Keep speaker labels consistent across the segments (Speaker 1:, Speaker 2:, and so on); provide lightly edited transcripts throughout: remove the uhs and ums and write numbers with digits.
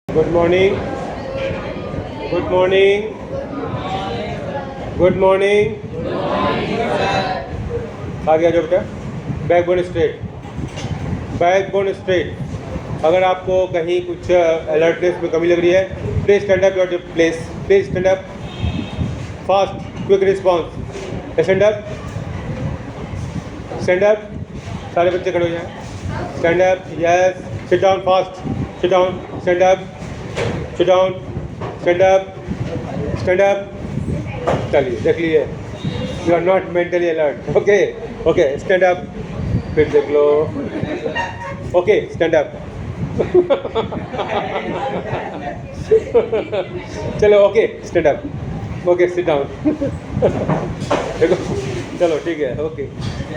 Speaker 1: Good morning. Good morning. Good morning. आ गया जो बेटा, बैकबोन स्ट्रेट, बैकबोन स्ट्रेट। अगर आपको कहीं कुछ अलर्टनेस में कमी लग रही है, please stand up your place, please stand up fast, quick response, stand up, stand up, सारे बच्चे खड़े हो जाएं, stand up, yes, sit down fast, sit down, stand up, sit down, stand up, stand up. चलिए देख लीजिए, you are not mentally alert, okay okay, stand up, फिर देख लो, ओके स्टैंड अप। चलो okay stand up, okay sit down. देखो चलो ठीक है, ओके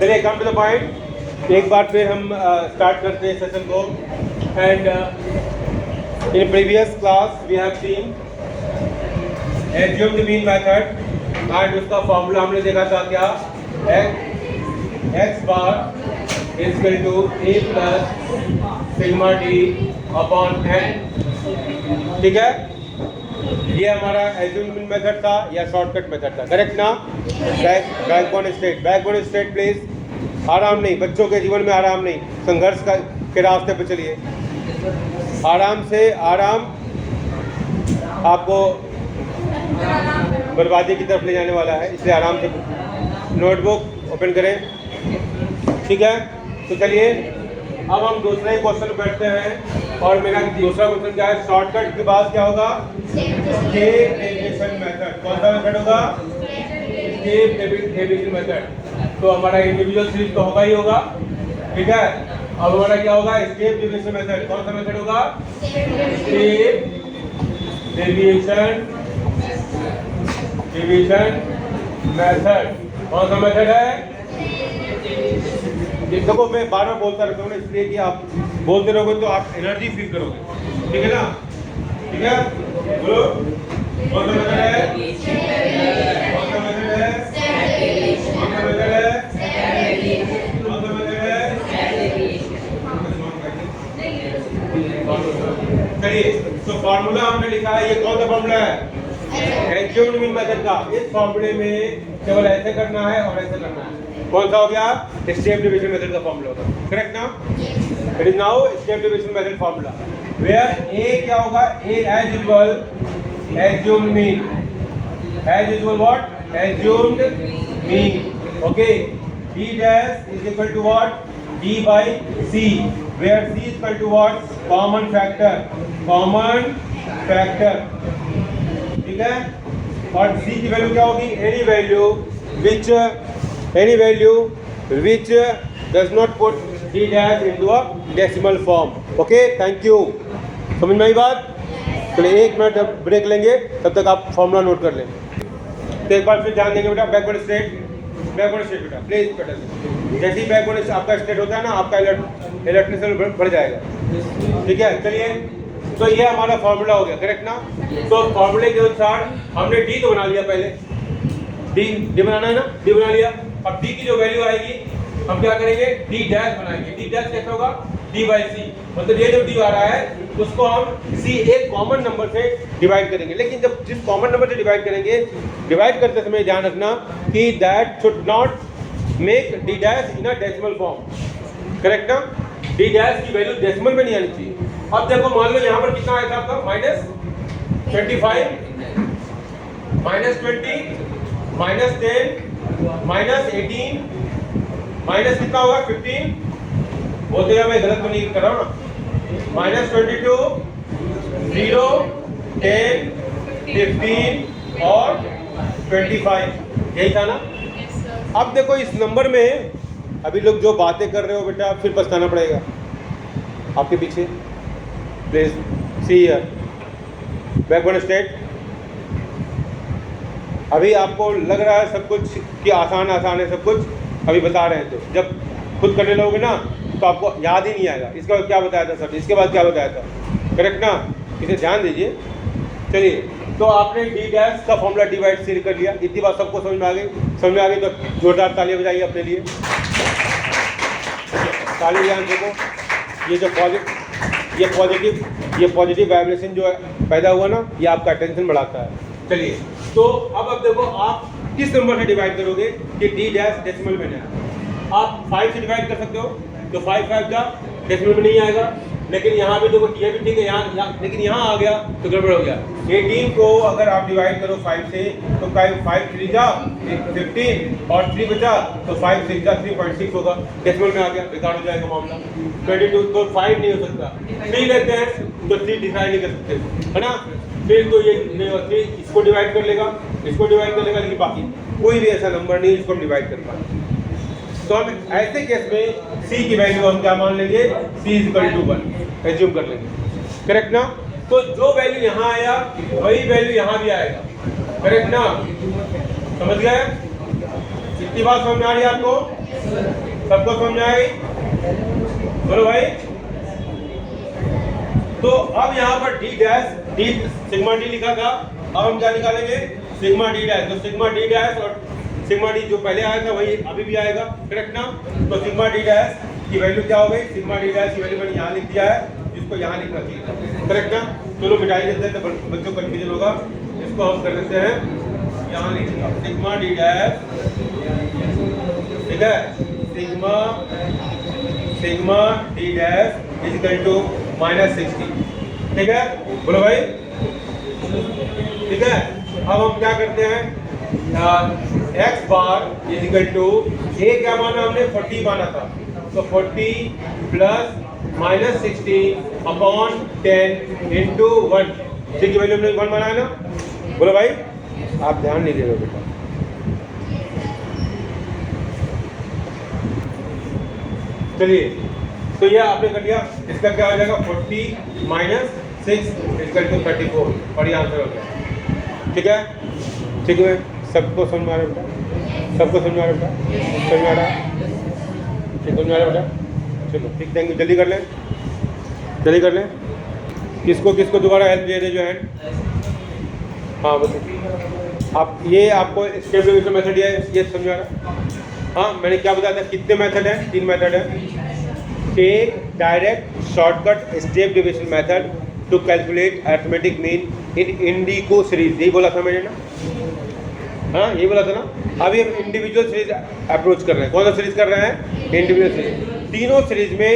Speaker 1: चलिए कम टू द पॉइंट। एक बार फिर हम स्टार्ट करते हैं सेशन को। And in previous class we have seen assume the mean method, and उसका फॉर्मूला हमने देखा था क्या, x bar is equal to a plus sigma d upon n. ठीक है, ये हमारा एज्यूम मीन मेथड था या शॉर्टकट मेथड था, करेक्ट ना। Backbone straight, backbone straight please, आराम नहीं, बच्चों के जीवन में आराम नहीं, संघर्ष के रास्ते पे चलिए, आराम से, आराम आपको बर्बादी की तरफ ले जाने वाला है, इसलिए आराम से नोटबुक ओपन करें। ठीक है, तो चलिए अब हम दूसरे क्वेश्चन बैठते हैं। और मेरा दूसरा क्वेश्चन क्या है, शॉर्टकट के बाद क्या होगा, स्टेप डेविएशन मेथड। कौन सा मेथड होगा, स्टेप डेविएशन मेथड। तो हमारा इंडिविजुअल सीरीज तो होगा ही होगा, ठीक है। अब हमारा क्या होगा, स्टेप डेविएशन मेथड। कौन सा मेथड होगा, स्टेप डेविएशन मेथड। कौन सा मेथड है, देखो मैं बार बार बोलता रहता हूँ, इसलिए कि आप बोलते रहोगे तो आप एनर्जी फील करोगे, ठीक है ना। ठीक है, बोलो कौन सा मेथड है, कौन सा मेथड है, कौन सा मेथड है, कौन सा मेथड है। चलिए, तो फॉर्मूला हमने लिखा है, ये कौन सा फॉर्मूला है, एज्यूम्ड मीन मेथड का। इस फॉर्मूले में केवल ऐसे करना है और ऐसे करना है। कौन सा हो गया, स्टेप डिवीजन मेथड का फॉर्मूला होगा, करेक्ट ना। It is now step division method formula, where A क्या होगा, A as usual assumed mean, as usual what, assumed mean, okay. d dash is equal to what, d by c, where c is equal to what, common factor, common factor, ठीक है। और c की value क्या होगी, any value which does not put d dash into a decimal form, okay, thank you। समझ में आई बात। चलिए एक मिनट ब्रेक लेंगे, तब तक आप फॉर्मूला नोट कर लें। तो एक बार फिर ध्यान देंगे बेटा, बैकवर्ड स्टेट, बैकवर्ड स्टेट बेटा प्लीज बेटा, जैसे ही बैकवर्ड आपका स्टेट होता है ना, आपका इलेक्ट्रिक लेवल बढ़ जाएगा, ठीक है। चलिए, तो ये हमारा फॉर्मूला हो गया, करेक्ट ना। तो फॉर्मूले के अनुसार हमने डी तो बना लिया, पहले डी बनाना है ना, डी बना लिया। अब डी की जो वैल्यू आएगी हम क्या करेंगे, डी डैश बनाएंगे। डी डैश कैसे होगा, डी बाई सी, मतलब ये जो डी आ रहा है उसको हम सी एक कॉमन नंबर से डिवाइड करेंगे। लेकिन जब जिस कॉमन नंबर से डिवाइड करेंगे, डिवाइड करते समय ध्यान रखना कि that should not make D dash in a decimal form, correct ना। डी डैश की वैल्यू डेसिमल में नहीं आनी चाहिए। अब देखो मान लो यहाँ पर कितना आया था आपका, -25, -20, -10, -18, माइनस कितना होगा, 15, बोलते हैं मैं गलत तो नहीं कर रहा हूँ ना, -22, 0, 10, 15 और 25, यही था ना। अब देखो इस नंबर में अभी लोग जो बातें कर रहे हो बेटा, फिर पछताना पड़ेगा आपके पीछे। Please see here, backward state. अभी आपको लग रहा है सब कुछ कि आसान आसान है सब कुछ, अभी बता रहे हैं, तो जब खुद करने लगोगे ना तो आपको याद ही नहीं आएगा, इसके बाद क्या बताया था सर, इसके बाद क्या बताया था, करेक्ट ना। इसे ध्यान दीजिए। चलिए, तो आपने डी डैश का फॉर्मूला डी बाई सी कर लिया, इतनी बात सबको समझ में आ गई। समझ में आ गई तो जोरदार तालियां बजाइए अपने लिए, ताली ध्यान देखो। ये जो पॉजिटिव ये पॉजिटिव वाइब्रेशन जो पैदा हुआ ना, ये आपका टेंशन बढ़ाता है। चलिए, तो अब देखो आप किस नंबर से डिवाइड करोगे कि डी डैश डेसिमल में नहीं आया। आप 5 से डिवाइड कर सकते हो, तो 5 का डेसिमल में नहीं आएगा। लेकिन यहाँ भी देखो ये भी ठीक है, यहाँ लेकिन यहाँ आ गया तो गड़बड़ हो गया। 18 को अगर आप डिवाइड करो 5 से, तो 5 3 जा 15 और 3 बचा, तो 5 6 जा 3.6 होगा, डेसिमल में आ गया, बेकार हो जाएगा मामला। 22 तो 5 नहीं हो सकता, 3 लेते हैं तो 3 डिसाइड नहीं कर सकते, है ना। फिर तो ये नहीं होती, इसको डिवाइड कर लेगा, इसको डिवाइड कर लेगा, लेकिन बाकी कोई भी ऐसा नंबर नहीं जिसको हम डिवाइड कर पाए। तो हम ऐसे केस में c की वैल्यू हम क्या मान लेंगे, c = 1 एज्यूम कर लेंगे, करेक्ट ना। तो जो वैल्यू यहाँ आया वही वैल्यू यहाँ भी आएगा, करेक्ट ना। समझ गए? इतनी बात समझ में आ रही है आपको? सबको समझ में आई? बोलो भाई। तो अब यहाँ पर D dash D sigma D लिखा था, अब हम क्या निकालेंगे, सिग्मा डी डैश। तो सिग्मा डी डैश और सिग्मा डी जो पहले आया था वही अभी भी आएगा, करेक्ट ना। तो सिग्मा डी डैश की वैल्यू क्या हो गई, सिग्मा डी डैश की वैल्यू मैंने यहाँ लिख दिया है, जिसको यहाँ लिखना चाहिए, करेक्ट ना। चलो मिटाई देते हैं तो बच्चों को कन्फ्यूजन होगा, इसको हम कर देते हैं यहाँ लिखेंगे सिग्मा डी डैश, ठीक है। सिग्मा डी डैश =-60, ठीक है। बोलो भाई, ठीक है। अब हम क्या करते हैं, x बार = a क्या माना हमने, 40 माना था, तो 40 + -60 अपॉन 10 × 1, ठीक है, वैल्यू हमने 1 माना है ना। बोलो भाई, आप ध्यान नहीं दे रहे हो बेटा। चलिए, तो ये आपने कर लिया, इसका क्या हो जाएगा, 40 - 6 = 34, और ये आंसर हो गया, ठीक है। ठीक है, सबको समझ में आ रहा है बेटा, सबको समझ में आ रहा है बेटा, समझ में आ रहा है, ठीक, समझ में आ रहा है बेटा। चलो ठीक, थैंक यू, जल्दी कर लें, जल्दी कर लें। किसको किसको दोबारा हेल्प दे रहे जो है, हाँ बताइए आप। ये आपको स्टेप डिवीजन मेथड ये समझ में आ रहा है? हाँ, मैंने क्या बताया था, कितने मेथड हैं, 3 मेथड है। Take direct shortcut step division method to calculate arithmetic mean in individual series, यही बोला था मैंने ना, हाँ यही बोला था ना। अभी हम इंडिविजुअल सीरीज अप्रोच कर रहे हैं। कौन सा सीरीज कर रहे हैं, इंडिविजुअल सीरीज। तीनों सीरीज में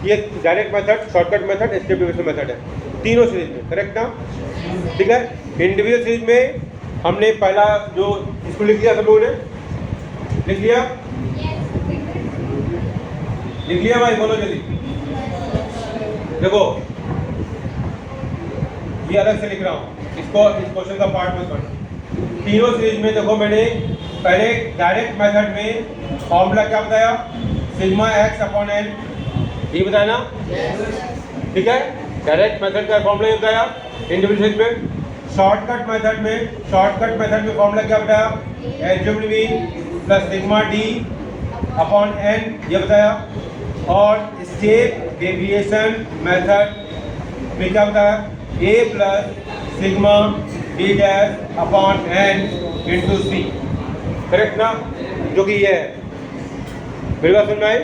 Speaker 1: ये direct method, shortcut method, step division method है, तीनों सीरीज में, करेक्ट ना, ठीक है। इंडिविजुअल सीरीज में हमने पहला जो इसको लिख लिया, सब लोगों ने लिख लिया, लिख लिया भाई, बोलो जल्दी। देखो ये अलग से लिख रहा हूँ, इसको इस क्वेश्चन का पार्ट मत करना। तीनों सीरीज में देखो मैंने पहले डायरेक्ट मेथड में फॉर्मूला क्या बताया, सिग्मा x/n, ये बताया ना, ठीक है। डायरेक्ट मेथड का फॉर्मूला ये बताया इंडिविजुअल में। शॉर्टकट मेथड में फॉर्मूला क्या बताया, assumed mean plus sigma d/n, ये बताया। और स्टेप डेविएशन मेथड में क्या बताया, a + sigma d'/n × c, correct ना, जो कि ये है। मेरी बात समझ में आई,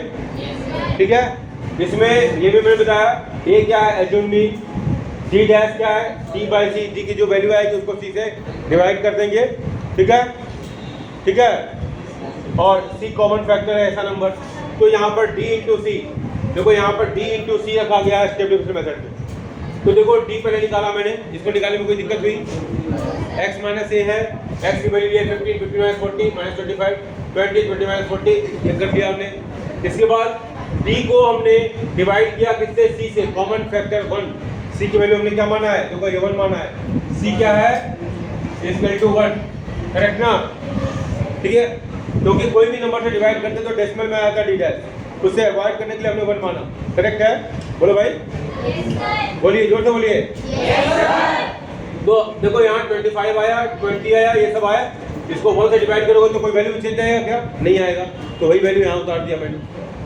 Speaker 1: ठीक है। इसमें ये भी मैंने बताया, a क्या है, एज्यूम मीन, d' क्या है, t/c, d की जो वैल्यू आएगी उसको c से डिवाइड कर देंगे, ठीक है, ठीक है। और c कॉमन फैक्टर है, ऐसा नंबर। तो यहाँ पर d × c, देखो यहाँ पर d × c रखा गया है स्टेप डिवीजन मेथड में। तो देखो d पहले निकाला मैंने, इसको निकालने में कोई दिक्कत हुई, x - a है, x की वैल्यू है 15, 15 - 40 - 25, 20, 20 - 40, ये कर दिया हमने। इसके बाद d को हमने डिवाइड किया किससे, c से, कॉमन फैक्टर 1। c की वैल्यू हमने क्या माना है, देखो ये 1 माना है, c क्या है, = 1, करेक्ट ना, ठीक है। क्योंकि कोई भी नंबर से डिवाइड करते तो डेसिमल में आया था d', उससे अवॉइड करने के लिए हमने 1 माना, करेक्ट है। बोलो भाई, बोलिए, जोर से बोलिए। तो देखो यहाँ 25 आया, 20 आया, ये सब आया, इसको 1 से डिवाइड करोगे तो कोई वैल्यू चेंज आएगा क्या, नहीं आएगा। तो वही वैल्यू यहाँ उतार दिया मैंने।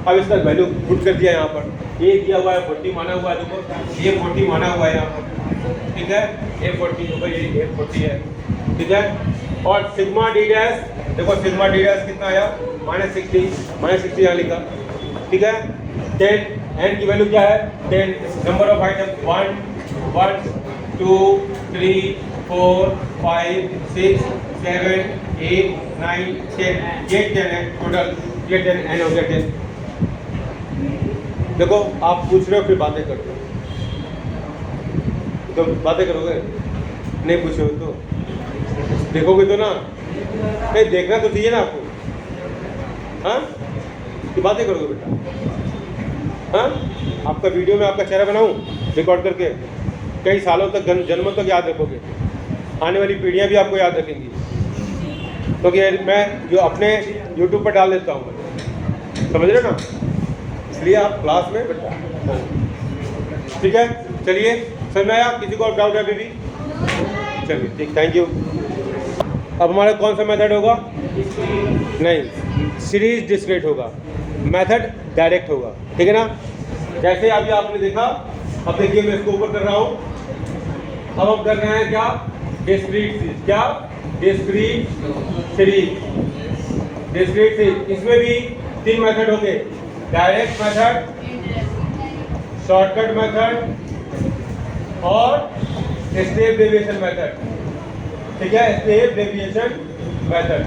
Speaker 1: अब इसका वैल्यू पुट कर दिया यहाँ पर, ये दिया हुआ है 40 माना हुआ है, देखो ये 40 माना हुआ है यहाँ पर, ठीक है, ये 40 होगा, ये 40 है, ठीक है। और सिग्मा d', देखो सिग्मा d' कितना आया, -60 यहाँ लिखा, ठीक है। 10, n की वैल्यू क्या है, 10, नंबर ऑफ आइटम 1 1 2 3 4 5 6 7 8 9 10 ये 10 है टोटल, ये 10 एन हो गया 10। देखो आप पूछ रहे हो फिर बातें करते हो, तो बातें करोगे, नहीं पूछो तो देखोगे तो ना, नहीं देखना तो चाहिए ना आपको, हाँ तो बातें करोगे बेटा। हाँ आपका वीडियो में आपका चेहरा बनाऊं रिकॉर्ड करके, कई सालों तक जन्मों तक याद रखोगे, आने वाली पीढ़ियां भी आपको याद रखेंगी, क्योंकि मैं जो अपने यूट्यूब पर डाल देता हूँ, समझ रहे ना, इसलिए आप क्लास में बैठा। ठीक है चलिए, समझ में आया? किसी को और डाउट है अभी भी? चलिए ठीक, थैंक यू। अब हमारा कौन सा मेथड होगा? नहीं, सीरीज डिस्क्रीट होगा, मेथड डायरेक्ट होगा, ठीक है ना। जैसे अभी आपने देखा, अब देखिए मैं इसको ऊपर कर रहा हूँ, अब हम कर रहे हैं क्या? Discrete series. क्या? Discrete series. डिस्क्रीट सीरीज, इसमें भी 3 मेथड होंगे, डायरेक्ट मेथड, शॉर्टकट मेथड और स्टेप डेविएशन मेथड। ठीक है, स्टेप डेविएशन मेथड,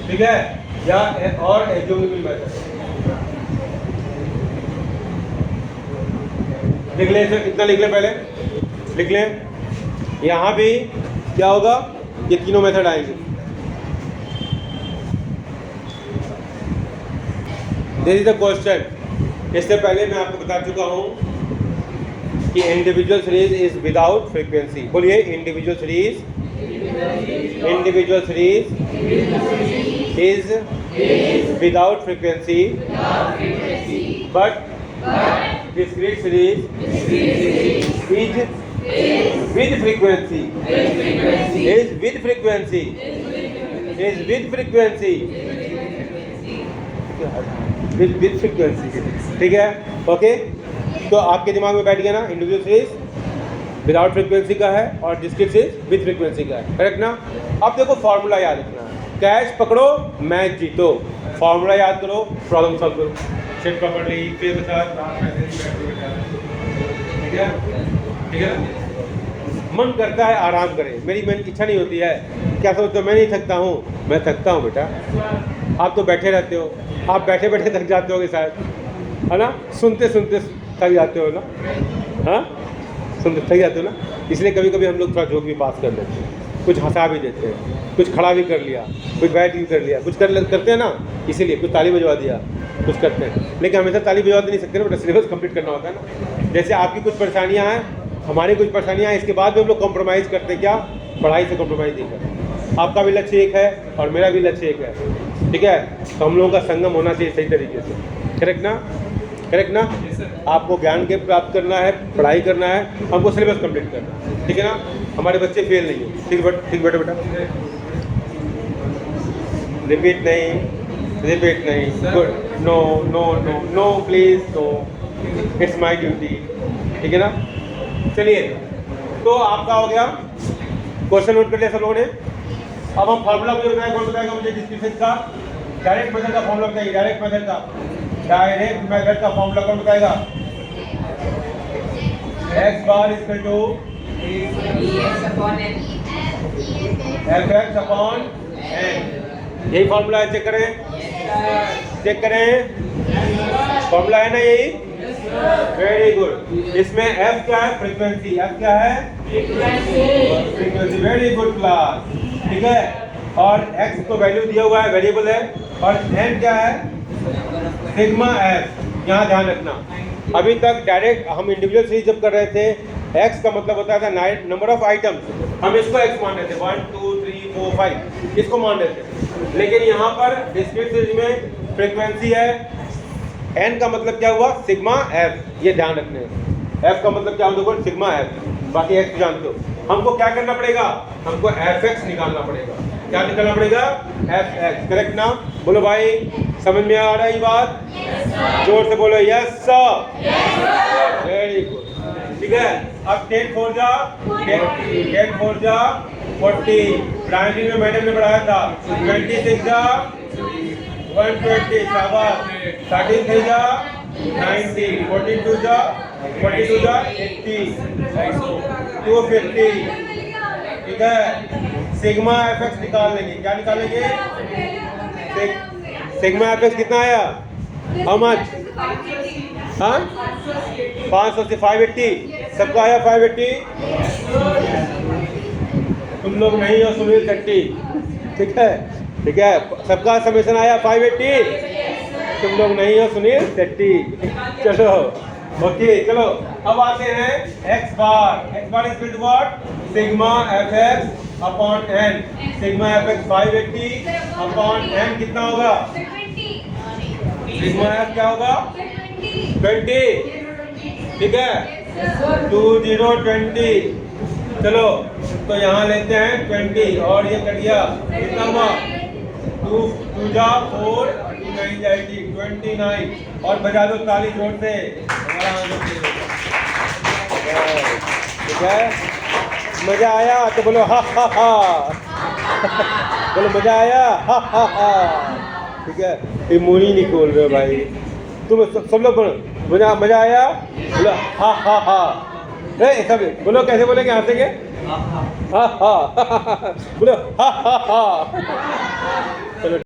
Speaker 1: ठीक है, या और एग्जॉम्पल मेथड। लिख लें इसे, कितना लिख लें पहले, लिख लें। यहाँ भी क्या होगा? ये तीनों मेथड आएंगे। This is the question. इससे पहले मैं आपको बता चुका हूँ कि individual series is without frequency. बोलिए, individual series is without frequency, but discrete series is with frequency, is with frequency, is with frequency, with frequency। ठीक है, ओके। तो आपके दिमाग में बैठ गया ना, इंडिविजुअल सीरीज विदाउट फ्रीक्वेंसी का है और डिस्क्रीट सीरीज विद फ्रीक्वेंसी का है, करेक्ट ना। अब देखो फॉर्मूला याद रखना है, कैच पकड़ो मैच जीतो, फॉर्मूला याद करो, प्रॉब्लम सॉल्व करो। सेट पकड़ ली, फिर बता, ठीक है, ठीक है। मन करता है आराम करें, मेरी मन की इच्छा नहीं होती है। क्या सोचते हो मैं नहीं थकता हूँ? मैं थकता हूँ बेटा, आप तो बैठे रहते हो, आप बैठे बैठे थक जाते होगे शायद, है ना, सुनते सुनते थक जाते हो ना, हाँ सुनते थक जाते हो ना। इसलिए कभी कभी हम लोग थोड़ा जोक भी पास कर लेते हैं, कुछ हंसा भी देते हैं, कुछ खड़ा भी कर लिया, कुछ बैठ भी कर लिया, कुछ करते हैं ना, इसीलिए कुछ ताली बजवा दिया, कुछ करते हैं। लेकिन हमेशा ताली बजवा नहीं सकते ना बेटा, सिलेबस कंप्लीट करना होता है ना। जैसे आपकी कुछ परेशानियां हैं, हमारी कुछ परेशानियां हैं, इसके बाद भी हम लोग कॉम्प्रोमाइज़ करते हैं, क्या? पढ़ाई से कॉम्प्रोमाइज़ नहीं करते। आपका भी लक्ष्य एक है और मेरा भी लक्ष्य एक है, ठीक है। तो हम लोगों का संगम होना चाहिए सही तरीके से, करेक्ट ना, करेक्ट ना। आपको ज्ञान के प्राप्त करना है, पढ़ाई करना है, हमको सिलेबस कंप्लीट करना है, ठीक है ना। हमारे बच्चे फेल नहीं हो, ठीक बेटा बेटा, रिपीट नहीं, good, no no no no please no, it's my duty, ठीक है ना। चलिए, तो आपका हो गया, क्वेश्चन नोट कर लिया सब लोगों ने। अब हम फार्मूला मुझे बताया, कौन बताएगा मुझे डिस्क्रीट का? डायरेक्ट मेथड का फार्मूला बताइए, डायरेक्ट मेथड का फार्मूला कौन बताएगा? x bar equal to fx upon n, यही फॉर्मूला है, चेक करें, फॉर्मूला है ना यही, वेरी गुड। इसमें f क्या है? फ्रीक्वेंसी। f क्या है? फ्रीक्वेंसी, वेरी गुड क्लास, ठीक है। और x तो वैल्यू दिया हुआ है, वेरिएबल है, और n क्या है? Sigma f। यहाँ ध्यान रखना, अभी तक डायरेक्ट हम इंडिविजुअल सीरीज जब कर रहे थे, x का मतलब होता था नंबर ऑफ आइटम्स, हम इसको x मान रहे थे, 1 2 3 4 5 इसको मान रहे थे। लेकिन यहाँ पर डिस्क्रीट सीरीज में फ्रीक्वेंसी है, n का मतलब क्या हुआ? सिग्मा f, ये ध्यान रखना है। f का मतलब क्या होगा? सिग्मा f, बाकी x जानते हो। हमको क्या करना पड़ेगा? हमको fx निकालना पड़ेगा। क्या निकालना पड़ेगा? fx, करेक्ट ना। बोलो भाई, समझ में आ रहा है ये बात? जोर से बोलो, यस सर, वेरी गुड, ठीक है। अब 10 4 जा 40, प्राइमरी में मैडम ने पढ़ाया था, 26 जा 120, शाबाश, 13 3 जा 90, 42 जा 42 जा 80, 250, ठीक है। सिग्मा एफ एक्स निकाल लेंगे, क्या निकालेंगे? सिग्मा एफ एक्स कितना आया? How much? हाँ 500 से 580, सबका आया 580। तुम लोग नहीं हो सुनील शेट्टी, ठीक है, ठीक है, सबका समेशन आया 580। तुम लोग नहीं हो सुनील शेट्टी, चलो ओके। चलो अब आते हैं x bar is equal to what? Sigma f x upon n. Sigma f x 580 upon n कितना होगा? सिग्मा एफ क्या होगा? 20, ठीक है, 2020। चलो तो यहाँ लेते हैं 20 और ये कट गया, कितना हुआ? 2 जा 4, 2 9 जा 80, 29। और बजा दो ताली जोर से, हमारा आंसर ठीक है। मजा आया तो बोलो हा हा हा। बोलो मजा आया हा हा हा, ठीक है। ये मुंह ही नहीं खोल रहे हो भाई, तुम सब लोग बोलो मजा आया, बोलो हा हा हा। सब बोलो, कैसे बोलेंगे? हंसेंगे, हा हा, बोलो हा हा हा।